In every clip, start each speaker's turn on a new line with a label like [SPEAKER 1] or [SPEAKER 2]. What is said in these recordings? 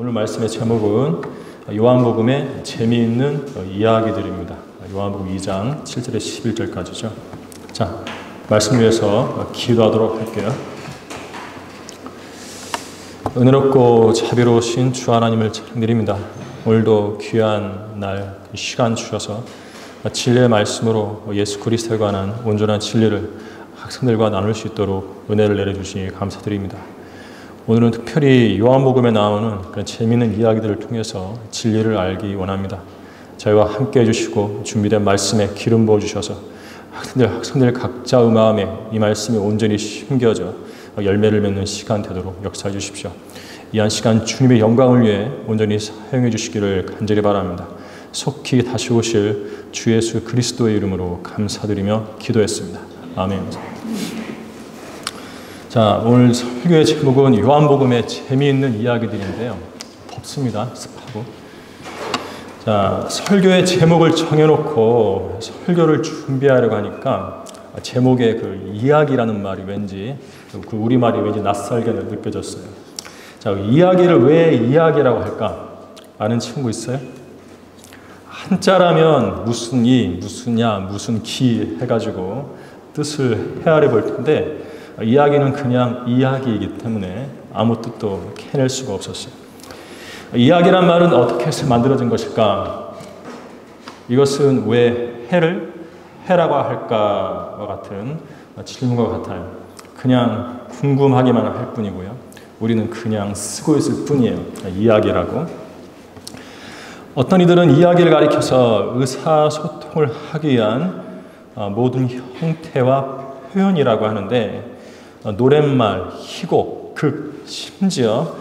[SPEAKER 1] 오늘 말씀의 제목은 요한복음의 재미있는 이야기들입니다. 요한복음 2장 7절에 11절까지죠. 자, 말씀 위해서 기도하도록 할게요. 은혜롭고 자비로우신 주 하나님을 찬양드립니다. 오늘도 귀한 날 시간 주셔서 진리의 말씀으로 예수 그리스도에 관한 온전한 진리를 학생들과 나눌 수 있도록 은혜를 내려주시니 감사드립니다. 오늘은 특별히 요한복음에 나오는 그런 재미있는 이야기들을 통해서 진리를 알기 원합니다. 저희와 함께 해주시고 준비된 말씀에 기름 부어주셔서 학생들 각자 마음에 이 말씀이 온전히 심겨져 열매를 맺는 시간 되도록 역사해 주십시오. 이 한 시간 주님의 영광을 위해 온전히 사용해 주시기를 간절히 바랍니다. 속히 다시 오실 주 예수 그리스도의 이름으로 감사드리며 기도했습니다. 아멘. 자, 오늘 설교의 제목은 요한복음의 재미있는 이야기들인데요. 덥습니다. 습하고. 자, 설교의 제목을 정해놓고 설교를 준비하려고 하니까 제목에 그 이야기라는 말이 왠지 그 우리말이 왠지 낯설게 느껴졌어요. 자, 이야기를 왜 이야기라고 할까? 아는 친구 있어요? 한자라면 무슨 이, 무슨 야, 무슨 기 해가지고 뜻을 헤아려 볼 텐데 이야기는 그냥 이야기이기 때문에 아무 뜻도 캐낼 수가 없었어요. 이야기란 말은 어떻게 해서 만들어진 것일까? 이것은 왜 해라고 할까와 같은 질문과 같아요. 그냥 궁금하기만 할 뿐이고요. 우리는 그냥 쓰고 있을 뿐이에요. 이야기라고. 어떤 이들은 이야기를 가리켜서 의사소통을 하기 위한 모든 형태와 표현이라고 하는데 노랫말, 희곡, 극, 심지어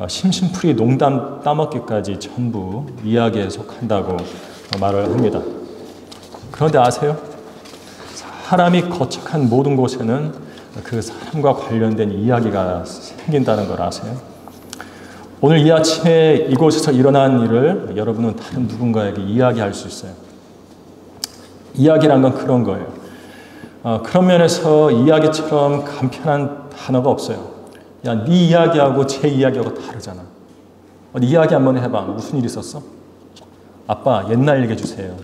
[SPEAKER 1] 심심풀이 농담 따먹기까지 전부 이야기에 속한다고 말을 합니다. 그런데 아세요? 사람이 거쳐간 모든 곳에는 그 사람과 관련된 이야기가 생긴다는 걸 아세요? 오늘 이 아침에 이곳에서 일어난 일을 여러분은 다른 누군가에게 이야기할 수 있어요. 이야기란 건 그런 거예요. 그런 면에서 이야기처럼 간편한 단어가 없어요. 야, 네 이야기하고 제 이야기하고 다르잖아. 네 이야기 한번 해봐. 무슨 일 있었어? 아빠, 옛날 얘기해 주세요.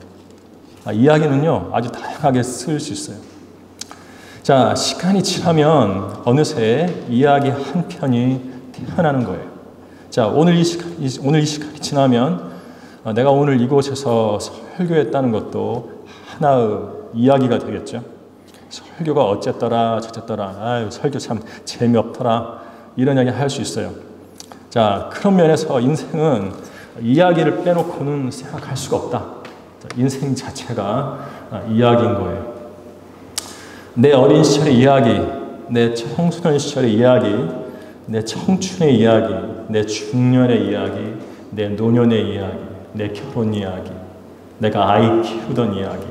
[SPEAKER 1] 이야기는요, 아주 다양하게 쓸 수 있어요. 자, 시간이 지나면 어느새 이야기 한 편이 태어나는 거예요. 자, 오늘 이 시간이 지나면 내가 오늘 이곳에서 설교했다는 것도 하나의 이야기가 되겠죠. 설교가 어쨌더라 저쨌더라, 아유 설교 참 재미없더라, 이런 이야기 할 수 있어요. 자, 그런 면에서 인생은 이야기를 빼놓고는 생각할 수가 없다. 인생 자체가 이야기인 거예요. 내 어린 시절의 이야기, 내 청소년 시절의 이야기, 내 청춘의 이야기, 내 중년의 이야기, 내 노년의 이야기, 내 결혼 이야기, 내가 아이 키우던 이야기.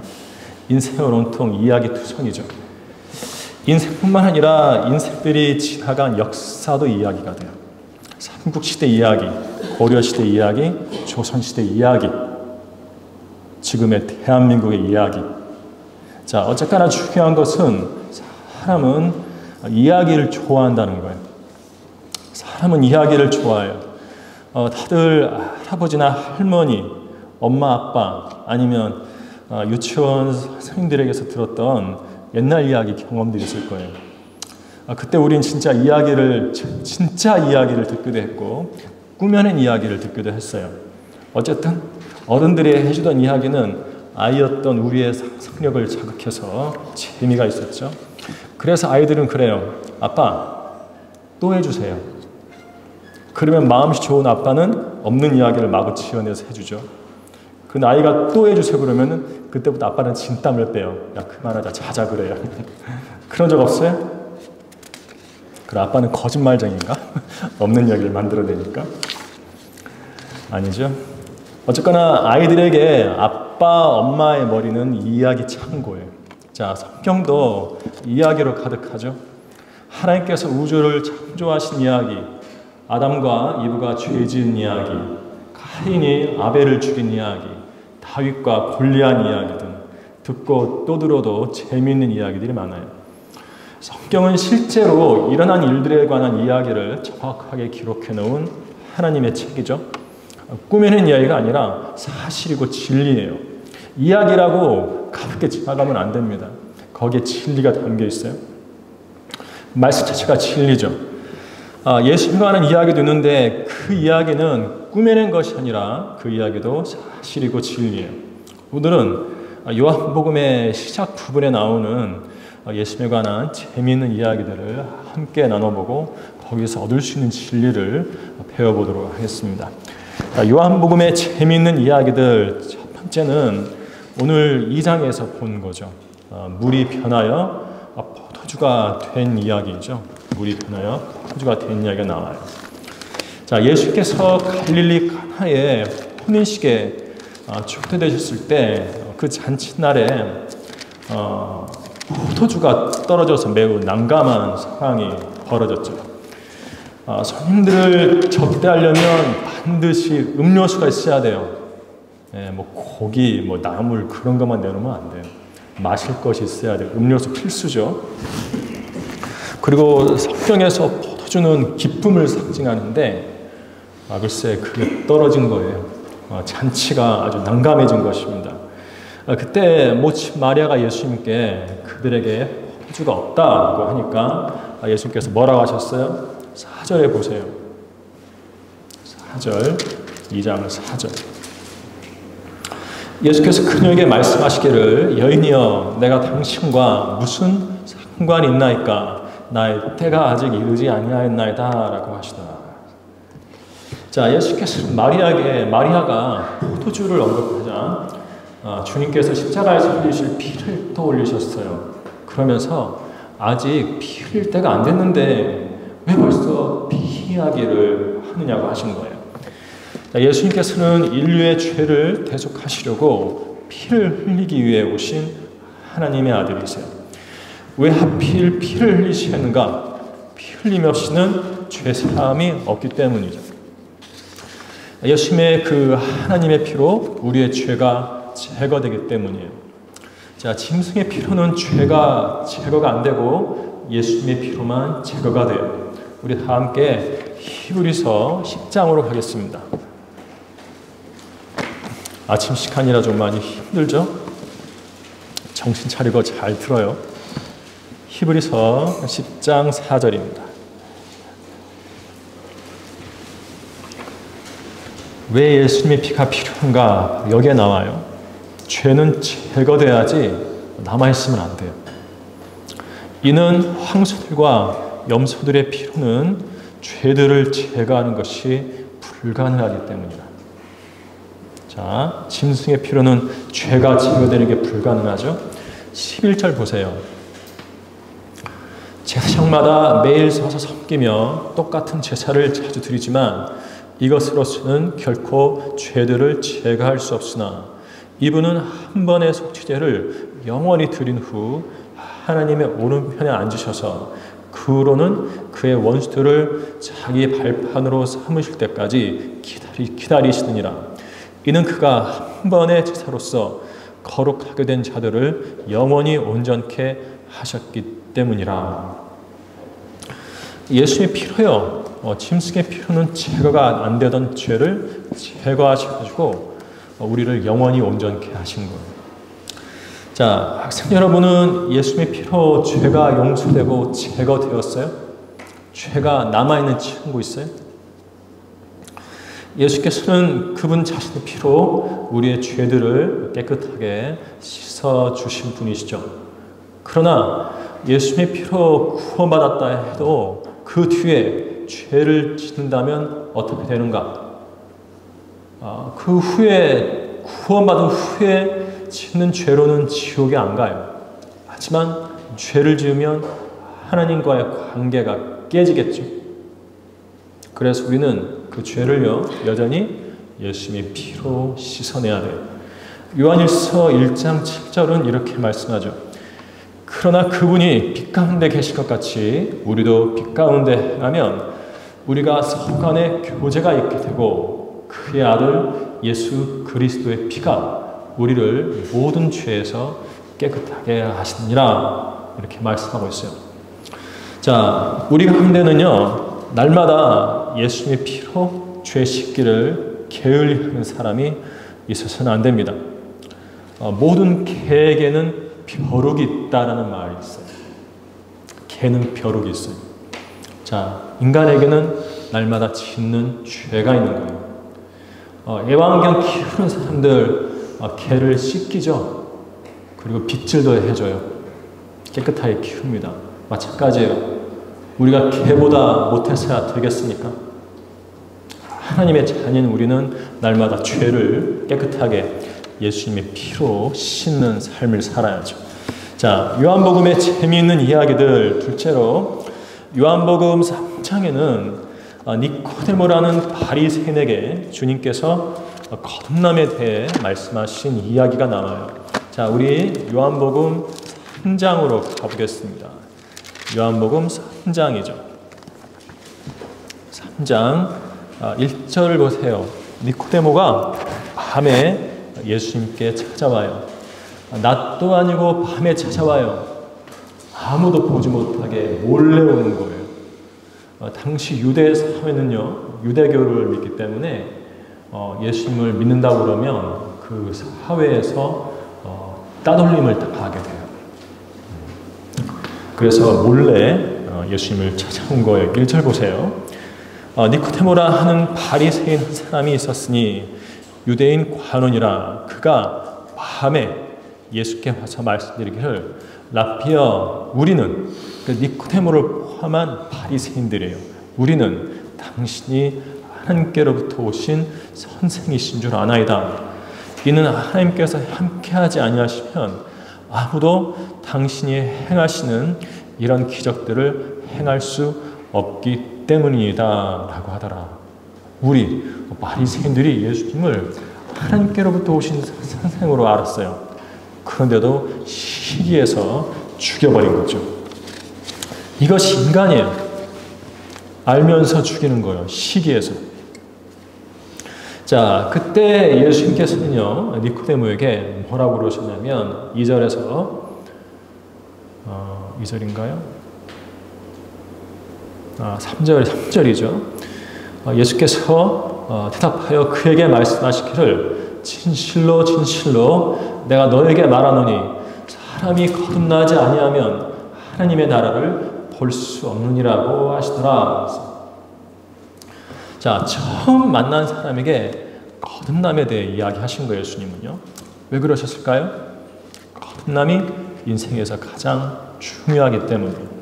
[SPEAKER 1] 인생은 온통 이야기 투성이죠. 인생뿐만 아니라 인생들이 지나간 역사도 이야기가 돼요. 삼국시대 이야기, 고려시대 이야기, 조선시대 이야기, 지금의 대한민국의 이야기. 자, 어쨌거나 중요한 것은 사람은 이야기를 좋아한다는 거예요. 사람은 이야기를 좋아해요. 다들 할아버지나 할머니, 엄마, 아빠, 아니면 유치원 선생님들에게서 들었던 옛날 이야기 경험들이 있을 거예요. 그때 우린 진짜 이야기를 듣기도 했고 꾸며낸 이야기를 듣기도 했어요. 어쨌든 어른들이 해주던 이야기는 아이였던 우리의 상상력을 자극해서 재미가 있었죠. 그래서 아이들은 그래요. 아빠, 또 해주세요. 그러면 마음이 좋은 아빠는 없는 이야기를 마구 지어내서 해주죠. 근데 아이가 또 해주세요 그러면은 그때부터 아빠는 진땀을 빼요. 야, 그만하자, 자자 그래요. 그런 적 없어요? 그럼 아빠는 거짓말쟁인가? 없는 이야기를 만들어내니까? 아니죠. 어쨌거나 아이들에게 아빠, 엄마의 머리는 이야기 창고예요. 자, 성경도 이야기로 가득하죠. 하나님께서 우주를 창조하신 이야기, 아담과 이브가 죄 지은 이야기, 카인이 아벨을 죽인 이야기, 다윗과 골리앗 이야기 등 듣고 또 들어도 재미있는 이야기들이 많아요. 성경은 실제로 일어난 일들에 관한 이야기를 정확하게 기록해 놓은 하나님의 책이죠. 꾸며낸 이야기가 아니라 사실이고 진리예요. 이야기라고 가볍게 지나가면 안 됩니다. 거기에 진리가 담겨 있어요. 말씀 자체가 진리죠. 예수님과 관한 이야기도 있는데 그 이야기는 꾸며낸 것이 아니라 그 이야기도 사실이고 진리예요. 오늘은 요한복음의 시작 부분에 나오는 예수님에 관한 재미있는 이야기들을 함께 나눠보고 거기서 얻을 수 있는 진리를 배워보도록 하겠습니다. 요한복음의 재미있는 이야기들, 첫 번째는 오늘 2장에서 본 거죠. 물이 변하여 포도주가 된 이야기죠. 물이 변하여 포도주가 된 이야기가 나와요. 자, 예수께서 갈릴리 가나에 혼인식에 초대되셨을 때 그 잔칫날에 포도주가 떨어져서 매우 난감한 상황이 벌어졌죠. 손님들을 접대하려면 반드시 음료수가 있어야 돼요. 뭐 고기, 뭐 나물 그런 것만 내놓으면 안 돼요. 마실 것이 있어야 돼요. 음료수 필수죠. 그리고 성경에서 포도주는 기쁨을 상징하는데 글쎄 그게 떨어진 거예요. 잔치가 아주 난감해진 것입니다. 그때 모친 마리아가 예수님께 그들에게 포도주가 없다고 하니까 예수님께서 뭐라고 하셨어요? 4절에 보세요. 4절, 2장 4절. 예수께서 그녀에게 말씀하시기를 여인이여 내가 당신과 무슨 상관이 있나이까 나의 때가 아직 이르지 아니하였나이다 라고 하시더라. 자, 예수께서 마리아가 포도주를 언급하자 주님께서 십자가에서 흘리실 피를 떠올리셨어요. 그러면서 아직 피 흘릴 때가 안 됐는데 왜 벌써 피 이야기를 하느냐고 하신 거예요. 예수님께서는 인류의 죄를 대속하시려고 피를 흘리기 위해 오신 하나님의 아들이세요. 왜 하필 피를 흘리시는가? 피 흘림 없이는 죄사함이 없기 때문이죠. 예수님의 그 하나님의 피로 우리의 죄가 제거되기 때문이에요. 자, 짐승의 피로는 죄가 제거가 안 되고 예수님의 피로만 제거가 돼요. 우리 다 함께 히브리서 10장으로 가겠습니다. 아침 시간이라 좀 많이 힘들죠? 정신 차리고 잘 들어요. 히브리서 10장 4절입니다. 왜 예수님의 피가 필요한가? 여기에 나와요. 죄는 제거돼야지 남아있으면 안 돼요. 이는 황소들과 염소들의 피로는 죄들을 제거하는 것이 불가능하기 때문이다. 자, 짐승의 피로는 죄가 제거되는 게 불가능하죠. 11절 보세요. 제사장마다 매일 서서 섬기며 똑같은 제사를 자주 드리지만 이것으로서는 결코 죄들을 제거할 수 없으나 이분은 한 번의 속죄제를 영원히 드린 후 하나님의 오른편에 앉으셔서 그후로는 그의 원수들을 자기 발판으로 삼으실 때까지 기다리시느니라. 이는 그가 한 번의 제사로서 거룩하게 된 자들을 영원히 온전케 하셨기 때문이라. 예수의 피로요. 짐승의 피로는 제거가 안 되던 죄를 제거하셔가지고 우리를 영원히 온전케 하신 거예요. 자, 학생 여러분은 예수님의 피로 죄가 용서되고 제거되었어요? 죄가 남아있는 친구 있어요? 예수께서는 그분 자신의 피로 우리의 죄들을 깨끗하게 씻어주신 분이시죠. 그러나 예수님의 피로 구원받았다 해도 그 뒤에 죄를 짓는다면 어떻게 되는가? 그 후에 구원받은 후에 짓는 죄로는 지옥에 안 가요. 하지만 죄를 지으면 하나님과의 관계가 깨지겠죠. 그래서 우리는 그 죄를요 여전히 예수님의 피로 씻어내야 돼요. 요한일서 1장 7절은 이렇게 말씀하죠. 그러나 그분이 빛 가운데 계실 것 같이 우리도 빛 가운데 하면 우리가 서로 간에 교제가 있게 되고 그의 아들 예수 그리스도의 피가 우리를 모든 죄에서 깨끗하게 하시느니라 이렇게 말씀하고 있어요. 자, 우리 가운데는요 날마다 예수님의 피로 죄 씻기를 게을리하는 사람이 있어서는 안 됩니다. 모든 개에게는 벼룩이 있다라는 말이 있어요. 개는 벼룩이 있어요. 자, 인간에게는 날마다 짓는 죄가 있는 거예요. 애완견 키우는 사람들 개를 씻기죠. 그리고 빗질도 해줘요. 깨끗하게 키웁니다. 마찬가지예요. 우리가 개보다 못해서야 되겠습니까? 하나님의 자녀인 우리는 날마다 죄를 깨끗하게 예수님의 피로 씻는 삶을 살아야죠. 자, 요한복음의 재미있는 이야기들, 둘째로 요한복음 3장에는 니코데모라는 바리새인에게 주님께서 거듭남에 대해 말씀하신 이야기가 나와요. 자, 우리 요한복음 3장으로 가보겠습니다. 요한복음 3장이죠. 3장 1절 보세요. 니코데모가 밤에 예수님께 찾아와요. 낮도 아니고 밤에 찾아와요. 아무도 보지 못하게 몰래 오는 거예요. 당시 유대 사회는요, 유대교를 믿기 때문에 예수님을 믿는다고 그러면 그 사회에서 따돌림을 당하게 돼요. 그래서 몰래 예수님을 찾아온 거예요. 1절 보세요. 니코데모라 하는 바리새인 한 사람이 있었으니 유대인 관원이라. 그가 밤에 예수께 와서 말씀드리기를 라피어, 우리는, 그 니코데모를 포함한 바리새인들이에요. 우리는 당신이 하나님께로부터 오신 선생이신 줄 아나이다. 이는 하나님께서 함께하지 아니하시면 아무도 당신이 행하시는 이런 기적들을 행할 수 없기 때문이다 라고 하더라. 우리 바리새인들이 예수님을 하나님께로부터 오신 선생으로 알았어요. 그런데도 시기해서 죽여버린 거죠. 이것이 인간이에요. 알면서 죽이는 거예요. 시기해서. 자, 그때 예수님께서는요, 니코데모에게 뭐라고 그러셨냐면 2절에서 2절인가요? 3절이죠. 예수께서 대답하여 그에게 말씀하시기를 진실로 진실로 내가 너에게 말하노니 사람이 거듭나지 아니하면 하나님의 나라를 볼 수 없느니라고 하시더라. 자, 처음 만난 사람에게 거듭남에 대해 이야기하신 거예요. 예수님은요. 왜 그러셨을까요? 거듭남이 인생에서 가장 중요하기 때문이에요.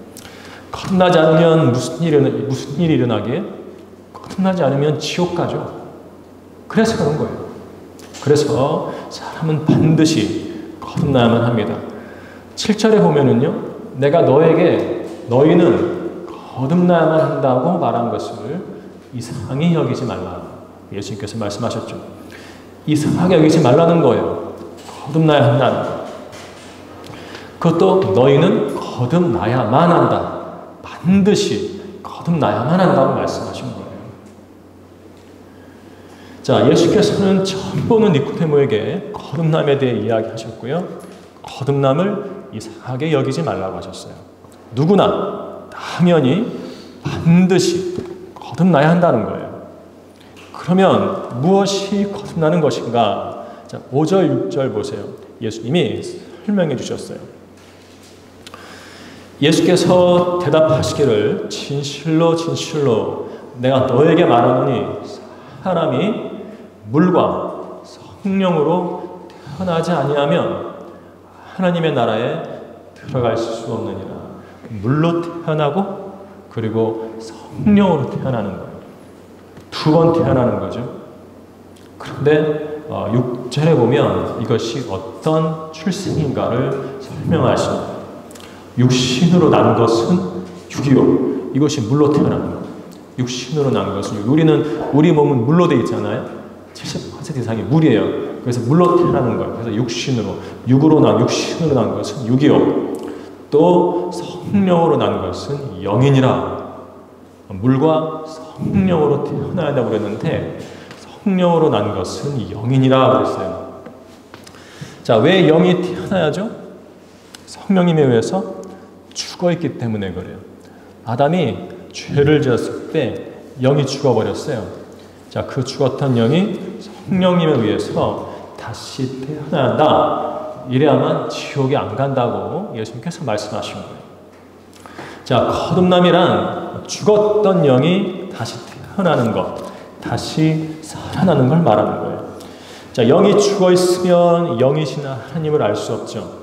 [SPEAKER 1] 거듭나지 않으면 무슨 일이 일어나게? 거듭나지 않으면 지옥 가죠. 그래서 그런 거예요. 그래서 사람은 반드시 거듭나야만 합니다. 7절에 보면은요, 내가 너희는 거듭나야만 한다고 말한 것을 이상히 여기지 말라. 예수님께서 말씀하셨죠. 이상하게 여기지 말라는 거예요. 거듭나야 한다는 거. 그것도 너희는 거듭나야만 한다. 반드시 거듭나야만 한다고 말씀하신 거예요. 자, 예수께서는 처음 보는 니코데모에게 거듭남에 대해 이야기하셨고요. 거듭남을 이상하게 여기지 말라고 하셨어요. 누구나 당연히 반드시 거듭나야 한다는 거예요. 그러면 무엇이 거듭나는 것인가? 자, 5절, 6절 보세요. 예수님이 설명해 주셨어요. 예수께서 대답하시기를 진실로 진실로 내가 너에게 말하노니 사람이 물과 성령으로 태어나지 아니하면 하나님의 나라에 들어갈 수 없느니라. 물로 태어나고 그리고 성령으로 태어나는 거예요. 두 번 태어나는 거죠. 그런데 6절에 보면 이것이 어떤 출생인가를 설명하십니다. 육신으로 난 것은 육이요. 이것이 물로 태어나는 거예요. 육신으로 난 것은 우리 몸은 물로 되어 있잖아요. 70% 이상이 물이에요. 그래서 물로 태어나는 거예요. 그래서 육신으로 육으로 난 것은 육이요. 또 성령으로 난 것은 영이니라. 물과 성령으로 태어나야 한다고 그랬는데 성령으로 난 것은 영이니라 그랬어요. 자, 왜 영이 태어나야죠? 성령님에 의해서 죽어있기 때문에 그래요. 아담이 죄를 지었을 때 영이 죽어버렸어요. 자, 그 죽었던 영이 성령님에 의해서 다시 태어난다. 이래야만 지옥에 안 간다고 예수님께서 말씀하신 거예요. 자, 거듭남이란 죽었던 영이 다시 태어나는 것, 다시 살아나는 걸 말하는 거예요. 자, 영이 죽어 있으면 영이신 하나님을 알 수 없죠.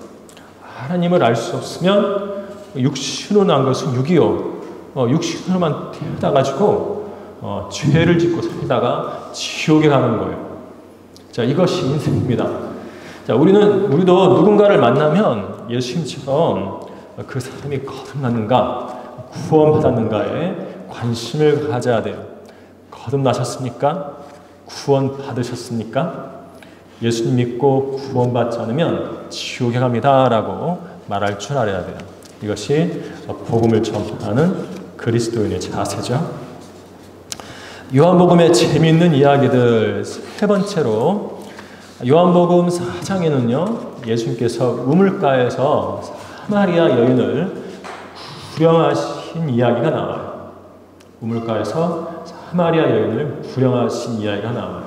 [SPEAKER 1] 하나님을 알 수 없으면 육신으로 난 것은 육이요. 육신으로만 태어나 가지고 죄를 짓고 살다가 지옥에 가는 거예요. 자, 이것이 인생입니다. 자, 우리도 누군가를 만나면 예수님처럼 그 사람이 거듭났는가, 구원받았는가에 관심을 가져야 돼요. 거듭나셨습니까? 구원 받으셨습니까? 예수님 믿고 구원받지 않으면 지옥에 갑니다 라고 말할 줄 알아야 돼요. 이것이 복음을 전파하는 그리스도인의 자세죠. 요한복음의 재미있는 이야기들 세 번째로, 요한복음 4장에는요 예수님께서 우물가에서 사마리아 여인을 구령하신 이야기가 나와요. 우물가에서 사마리아 여인을 구령하신 이야기가 나와요.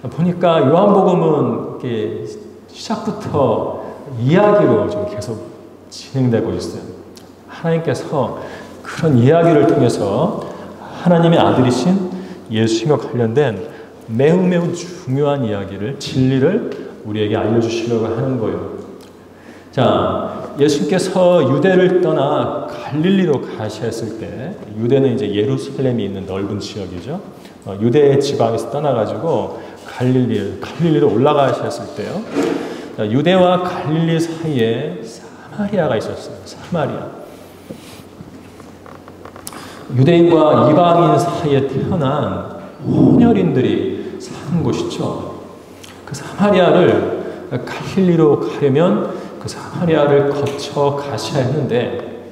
[SPEAKER 1] 보니까 요한복음은 이렇게 시작부터 이야기로 좀 계속 진행되고 있어요. 하나님께서 그런 이야기를 통해서 하나님의 아들이신 예수님과 관련된 매우 중요한 이야기를, 진리를 우리에게 알려주시려고 하는 거예요. 자, 예수님께서 유대를 떠나 갈릴리로 가셨을 때, 유대는 이제 예루살렘이 있는 넓은 지역이죠. 유대 지방에서 떠나가지고 갈릴리로 올라가셨을 때요. 자, 유대와 갈릴리 사이에 사마리아가 있었어요. 사마리아. 유대인과 이방인 사이에 태어난 혼혈인들이 사는 곳이죠. 그 사마리아를 갈릴리로 가려면 그 사마리아를 거쳐 가셔야 했는데,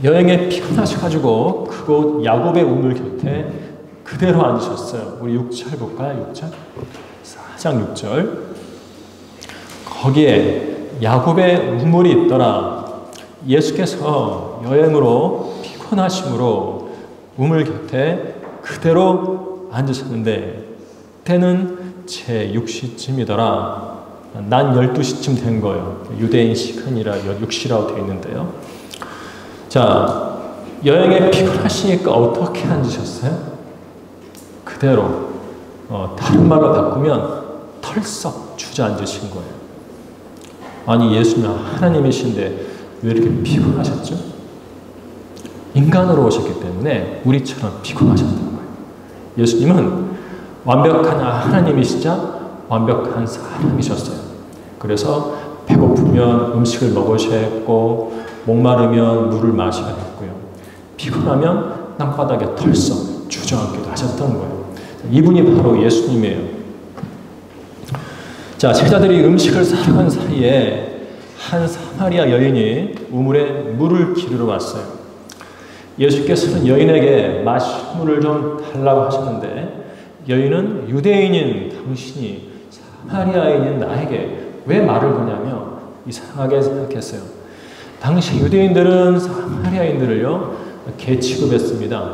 [SPEAKER 1] 여행에 피곤하셔가지고 그곳 야곱의 우물 곁에 그대로 앉으셨어요. 우리 6절 볼까요? 6절? 4장 6절. 거기에 야곱의 우물이 있더라. 예수께서 여행으로 피곤하심으로 우물 곁에 그대로 앉으셨는데, 때는 제 6시쯤이더라. 난 12시쯤 된 거예요. 유대인 시간이라 6시라고 되어 있는데요. 자, 여행에 피곤하시니까 어떻게 앉으셨어요? 그대로. 다른 말로 바꾸면 털썩 주저앉으신 거예요. 아니, 예수님 하나님이신데 왜 이렇게 피곤하셨죠? 인간으로 오셨기 때문에 우리처럼 피곤하셨던 거예요. 예수님은 완벽한 하나님이시자 완벽한 사람이셨어요. 그래서 배고프면 음식을 먹으셔야 했고, 목마르면 물을 마셔야 했고요. 피곤하면 땅바닥에 털썩 주저앉기도 하셨던 거예요. 이분이 바로 예수님이에요. 자, 제자들이 음식을 사러 간 사이에 한 사마리아 여인이 우물에 물을 기르러 왔어요. 예수께서는 여인에게 마실 물을 좀 달라고 하셨는데, 여인은 유대인인 당신이 사마리아인인 나에게 왜 말을 거냐며 이상하게 생각했어요. 당시 유대인들은 사마리아인들을요 개 취급했습니다.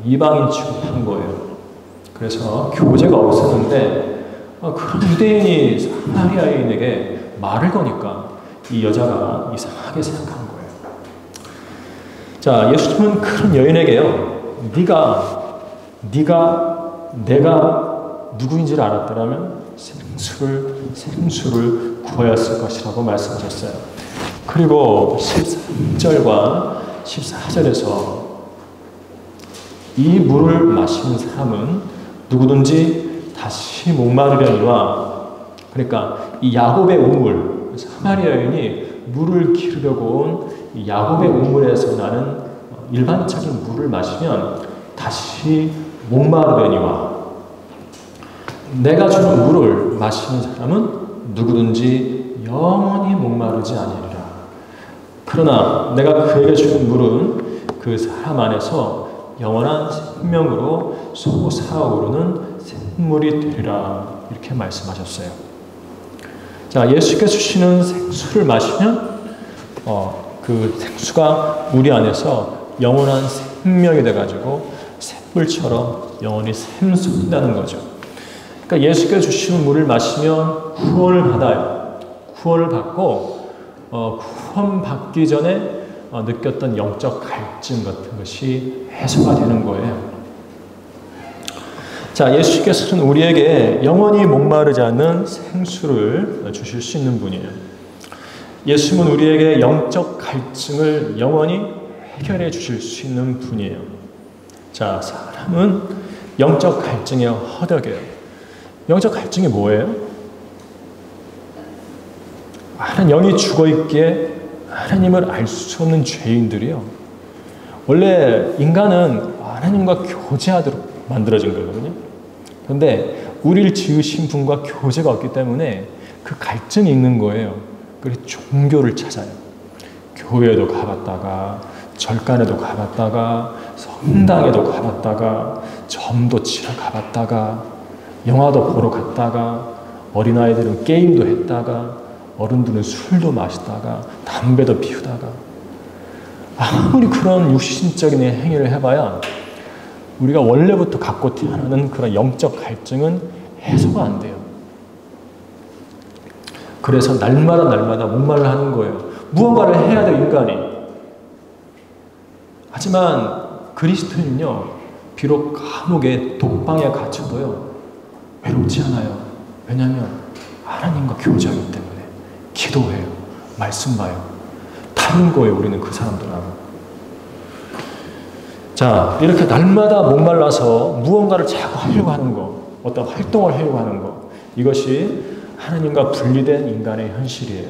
[SPEAKER 1] 이방인 취급한 거예요. 그래서 교제가 없었는데, 그런 유대인이 사마리아인에게 말을 거니까 이 여자가 이상하게 생각한 거예요. 자, 예수님은 그런 여인에게요, 네가 내가 누구인지를 알았더라면 생수를 구하였을 것이라고 말씀하셨어요. 그리고 13절과 14절에서 이 물을 마시는 사람은 누구든지 다시 목마르려니와, 그러니까 이 야곱의 우물, 사마리아 여인이 물을 기르려고 온 이 야곱의 우물에서 나는 일반적인 물을 마시면 다시 목마르려니와, 내가 주는 물을 마시는 사람은 누구든지 영원히 목마르지 아니하리라. 그러나 내가 그에게 주는 물은 그 사람 안에서 영원한 생명으로 솟아오르는 샘물이 되리라. 이렇게 말씀하셨어요. 자, 예수께서 주시는 생수를 마시면 그 생수가 우리 안에서 영원한 생명이 돼가지고 샘물처럼 영원히 샘솟는다는 거죠. 그러니까 예수께서 주시는 물을 마시면 구원을 받아요. 구원을 받고 구원받기 전에 느꼈던 영적 갈증 같은 것이 해소가 되는 거예요. 자, 예수께서는 우리에게 영원히 목마르지 않는 생수를 주실 수 있는 분이에요. 예수님은 우리에게 영적 갈증을 영원히 해결해 주실 수 있는 분이에요. 자, 사람은 영적 갈증에 허덕여요. 영적 갈증이 뭐예요? 하나님 영이 죽어있기에 하나님을 알 수 없는 죄인들이요. 원래 인간은 하나님과 교제하도록 만들어진 거거든요. 그런데 우리를 지으신 분과 교제가 없기 때문에 그 갈증이 있는 거예요. 그래서 종교를 찾아요. 교회도 가봤다가 절간에도 가봤다가 성당에도 가봤다가 점도 치러 가봤다가 영화도 보러 갔다가 어린아이들은 게임도 했다가 어른들은 술도 마시다가 담배도 피우다가 아무리 그런 육신적인 행위를 해봐야 우리가 원래부터 갖고 태어나는 그런 영적 갈증은 해소가 안 돼요. 그래서 날마다 목말라 하는 거예요. 무언가를 해야 돼요, 인간이. 하지만 그리스도인은요, 비록 감옥에 독방에 갇혀도요, 외롭지 않아요. 왜냐하면 하나님과 교제하기 때문에 기도해요. 말씀 봐요. 다른 거예요, 우리는 그 사람들하고. 자, 이렇게 날마다 목말라서 무언가를 자꾸 하려고 하는 거, 어떤 활동을 하려고 하는 거, 이것이 하나님과 분리된 인간의 현실이에요.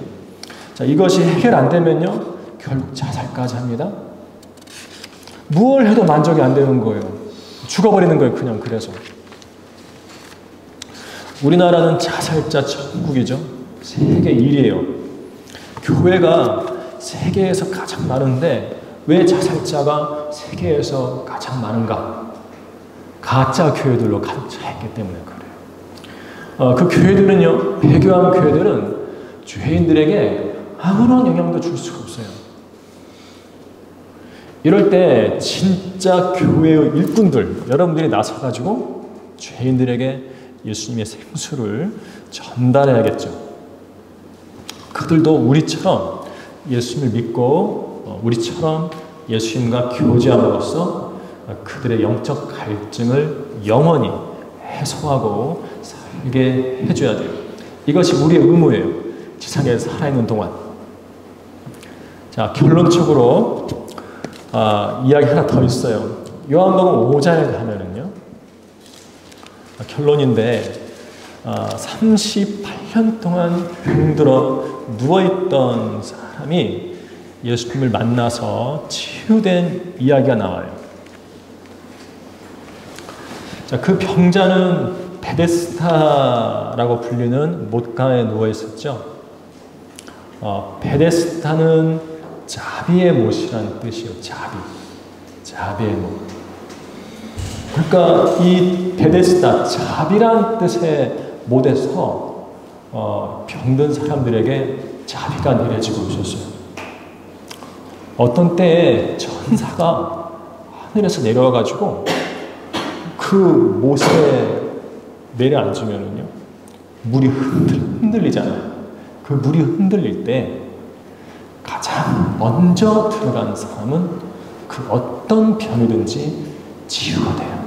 [SPEAKER 1] 자, 이것이 해결 안 되면요, 결국 자살까지 합니다. 무엇을 해도 만족이 안 되는 거예요. 죽어버리는 거예요, 그냥. 그래서 우리나라는 자살자 천국이죠. 세계 1위예요. 교회가 세계에서 가장 많은데 왜 자살자가 세계에서 가장 많은가? 가짜 교회들로 가득 차 있기 때문에 그래요. 그 교회들은요, 배교한 교회들은 죄인들에게 아무런 영향도 줄 수가 없어요. 이럴 때 진짜 교회의 일꾼들, 여러분들이 나서가지고 죄인들에게 예수님의 생수를 전달해야겠죠. 그들도 우리처럼 예수님을 믿고 우리처럼 예수님과 교제함으로써 그들의 영적 갈증을 영원히 해소하고 살게 해줘야 돼요. 이것이 우리의 의무예요. 지상에 살아있는 동안. 자, 결론적으로 이야기 하나 더 있어요. 요한복음 5장에 가면은요, 결론인데 38년 동안 병들어 누워있던 사람이 예수님을 만나서 치유된 이야기가 나와요. 자, 그 병자는 베데스다라고 불리는 못가에 누워 있었죠. 베데스다는 자비의 못이라는 뜻이에요. 자비의 못. 그러니까 이 베데스다, 자비란 뜻의 못에서 병든 사람들에게 자비가 내려지고 있었어요. 어떤 때에 천사가 하늘에서 내려와가지고 그 못에 내려앉으면은요, 물이 흔들리잖아요. 그 물이 흔들릴 때 가장 먼저 들어간 사람은 그 어떤 병이든지 치유가 돼요.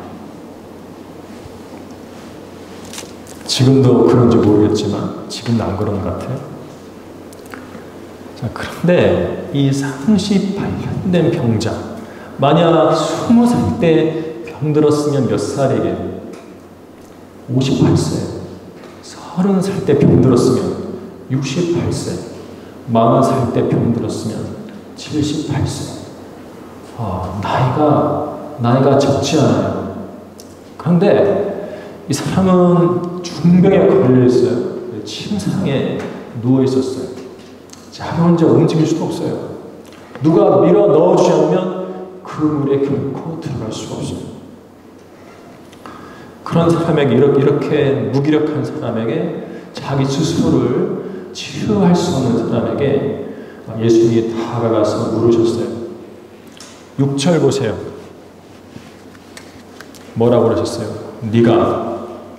[SPEAKER 1] 지금도 그런지 모르겠지만 지금은 안 그런 것 같아요. 자, 그런데 이 38년 된 병자, 만약 20살 때 병들었으면 몇 살이게? 58세. 30살 때 병들었으면 68세. 40살 때 병들었으면 78세. 나이가 적지 않아요. 그런데 이 사람은 중병에 걸려 있어요. 침상에 누워 있었어요. 자기 혼자 움직일 수도 없어요. 누가 밀어 넣어주지 않으면 그 물에 결코 들어갈 수가 없어요. 그런 사람에게, 이렇게 무기력한 사람에게, 자기 스스로를 치유할 수 없는 사람에게 예수님이 다가가서 물으셨어요. 6절 보세요. 뭐라고 그러셨어요? 네가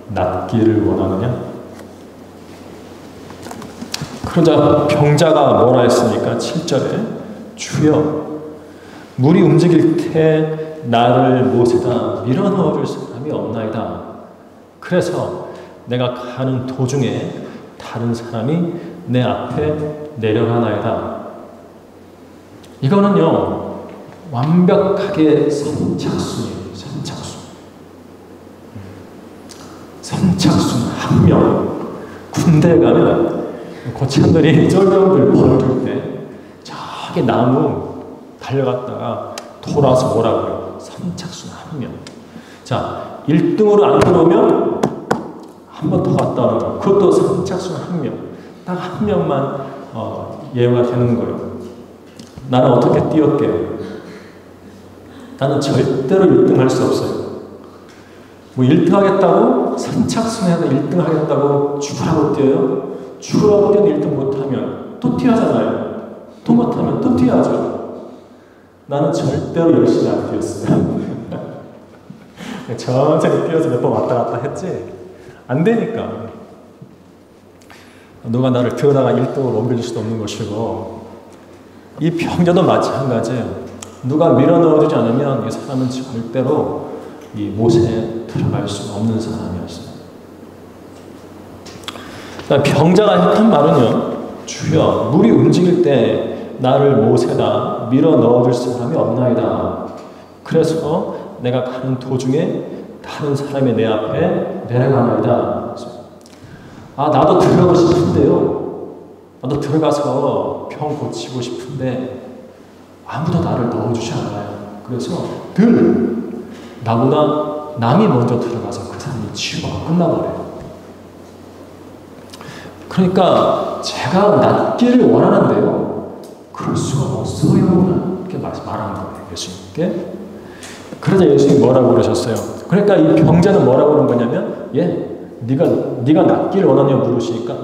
[SPEAKER 1] 낫기를 원하느냐? 그러자 병자가 뭐라 했습니까? 7절에 주여 물이 움직일 때 나를 못에다 밀어넣어 줄 사람이 없나이다. 그래서 내가 가는 도중에 다른 사람이 내 앞에 내려가나이다. 이거는요 완벽하게 선착순이에요. 선착순 한 명. 군대에 가면 고참들이 쫄병들 벌줄 때 저기 나무 달려갔다가 돌아서 뭐라고 해요? 선착순 한 명. 자, 1등으로 안 들어오면 한 번 더 갔다 오는 거. 그것도 선착순 한 명. 딱 한 명만 예우가 되는 거예요. 나는 어떻게 뛰었게요? 나는 절대로 1등 할 수 없어요. 뭐 1등 하겠다고 선착순에서 1등 하겠다고 죽으라고 뛰어요? 죽으라고 뛰어도 1등 못하면 또 뛰어잖아요. 또 못하면 또 뛰어야죠. 나는 절대로 열심히 안 뛰었어요. 천천히 뛰어서 몇 번 왔다 갔다 했지 안 되니까. 누가 나를 들어다가 1등으로 옮겨줄 수도 없는 것이고 이 병자도 마찬가지예요. 누가 밀어넣어주지 않으면 이 사람은 절대로 이 못에 들어갈 수 없는 사람이었어요. 병자가 했던 말은요, 주여 물이 움직일 때 나를 못에다 밀어넣어줄 사람이 없나이다. 그래서 내가 가는 도중에 다른 사람이 내 앞에 내려가나이다. 아, 나도 들어가고 싶은데요. 나도 들어가서 병 고치고 싶은데 아무도 나를 넣어주지 않아요. 그래서 나보다 남이 먼저 들어가서 그 사람이 치유가 끝나버려요. 그러니까 제가 낫기를 원하는데요. 그럴 수가 없어요. 이렇게 말한 거예요. 예수님께. 그러자 예수님이 뭐라고 그러셨어요? 그러니까 이 병자는 뭐라고 그런 거냐면 네가 낫기를 원하냐고 물으시니까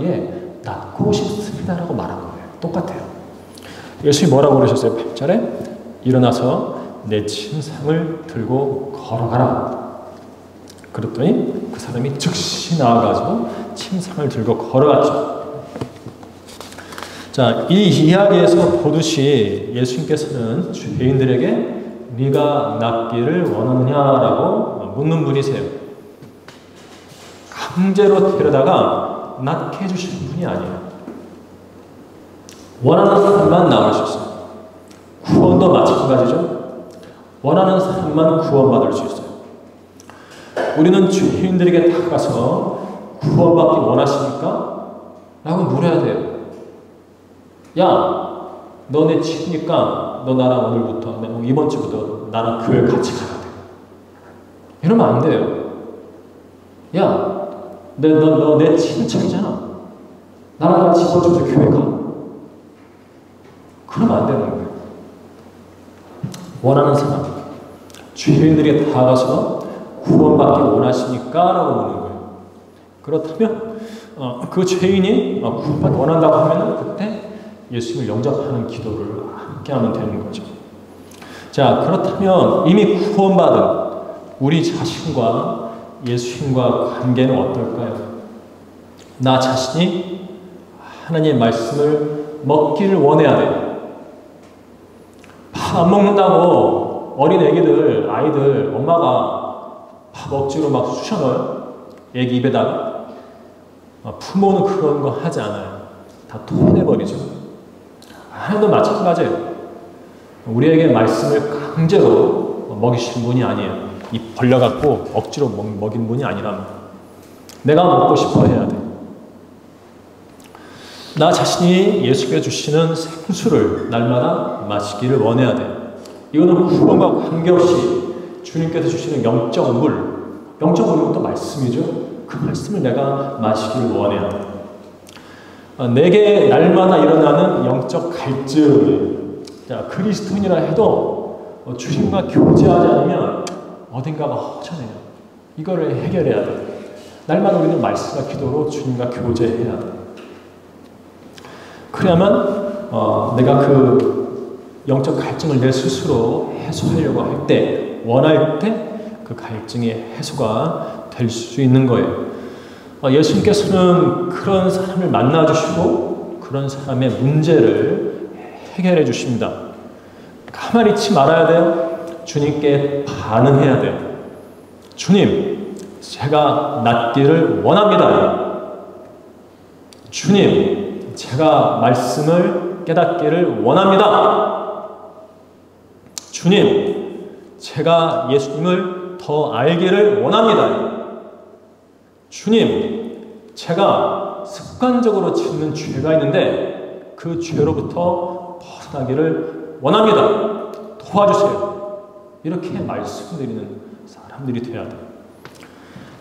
[SPEAKER 1] 낫고 싶습니다라고 말한 거예요. 똑같아요. 예수님이 뭐라고 그러셨어요? 8절에 일어나서 내 침상을 들고 걸어가라. 그랬더니 그 사람이 즉시 나와가지고 침상을 들고 걸어갔죠. 자, 이 이야기에서 보듯이 예수님께서는 죄인들에게 네가 낫기를 원하느냐라고 묻는 분이세요. 강제로 데려다가 낫게 해주시는 분이 아니에요. 원하는 사람만 나올 수 있어요. 구원도 마찬가지죠. 원하는 사람만 구원받을 수 있어요. 우리는 죄인들에게 다가가서 구원받기 원하십니까? 라고 물어야 돼요. 야, 너 내 친구니까 너 나랑 오늘부터 이번 주부터 나랑 교회 같이 가야 돼. 이러면 안 돼요. 야, 너 내 친척이잖아. 나랑 같이 이번 주부터 교회 가. 그러면 안 되는 거예요. 원하는 사람, 죄인들에게 다가가서 구원받기 원하시니까? 라고 묻는 거예요. 그렇다면 그 죄인이 구원받기 원한다고 하면 그때 예수님을 영접하는 기도를 함께 하면 되는 거죠. 자, 그렇다면 이미 구원받은 우리 자신과 예수님과 관계는 어떨까요? 나 자신이 하나님의 말씀을 먹기를 원해야 돼요. 밥 안 먹는다고 어린 애기들, 아이들, 엄마가 밥 억지로 막 쑤셔넣어요. 애기 입에다가. 부모는 그런 거 하지 않아요. 다 토해버리죠. 하나님도 마찬가지예요. 우리에게 말씀을 강제로 먹이신 분이 아니에요. 입 벌려갖고 억지로 먹인 분이 아니랍니다. 내가 먹고 싶어 해야 돼. 나 자신이 예수께서 주시는 생수를 날마다 마시기를 원해야 돼. 이거는 구원과 관계없이 주님께서 주시는 영적 물, 영적 물은 또 말씀이죠. 그 말씀을 내가 마시기를 원해야 돼. 내게 날마다 일어나는 영적 갈증. 자, 그리스도인이라 해도 주님과 교제하지 않으면 어딘가가 허전해요. 이거를 해결해야 돼. 날마다 우리는 말씀과 기도로 주님과 교제해야 돼. 그래야만 내가 그 영적 갈증을 내 스스로 해소하려고 할 때, 원할 때 그 갈증의 해소가 될 수 있는 거예요. 예수님께서는 그런 사람을 만나주시고 그런 사람의 문제를 해결해 주십니다. 가만히 있지 말아야 돼요. 주님께 반응해야 돼요. 주님, 제가 낫기를 원합니다. 주님, 제가 말씀을 깨닫기를 원합니다. 주님, 제가 예수님을 더 알기를 원합니다. 주님, 제가 습관적으로 짓는 죄가 있는데 그 죄로부터 벗어나기를 원합니다. 도와주세요. 이렇게 말씀드리는 사람들이 되어야 돼요.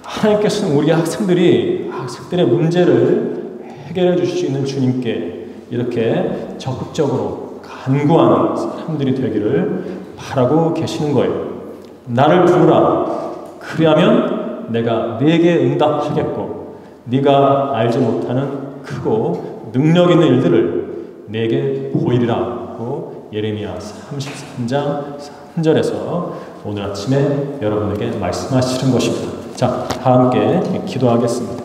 [SPEAKER 1] 하나님께서는 우리 학생들의 문제를 해결해 주실 수 있는 주님께 이렇게 적극적으로 간구하는 사람들이 되기를 바라고 계시는 거예요. 나를 부르라. 그리하면 내가 네게 응답하겠고 네가 알지 못하는 크고 능력 있는 일들을 내게 보이리라고 예레미야 33장 3절에서 오늘 아침에 여러분에게 말씀하시는 것입니다. 자, 다 함께 기도하겠습니다.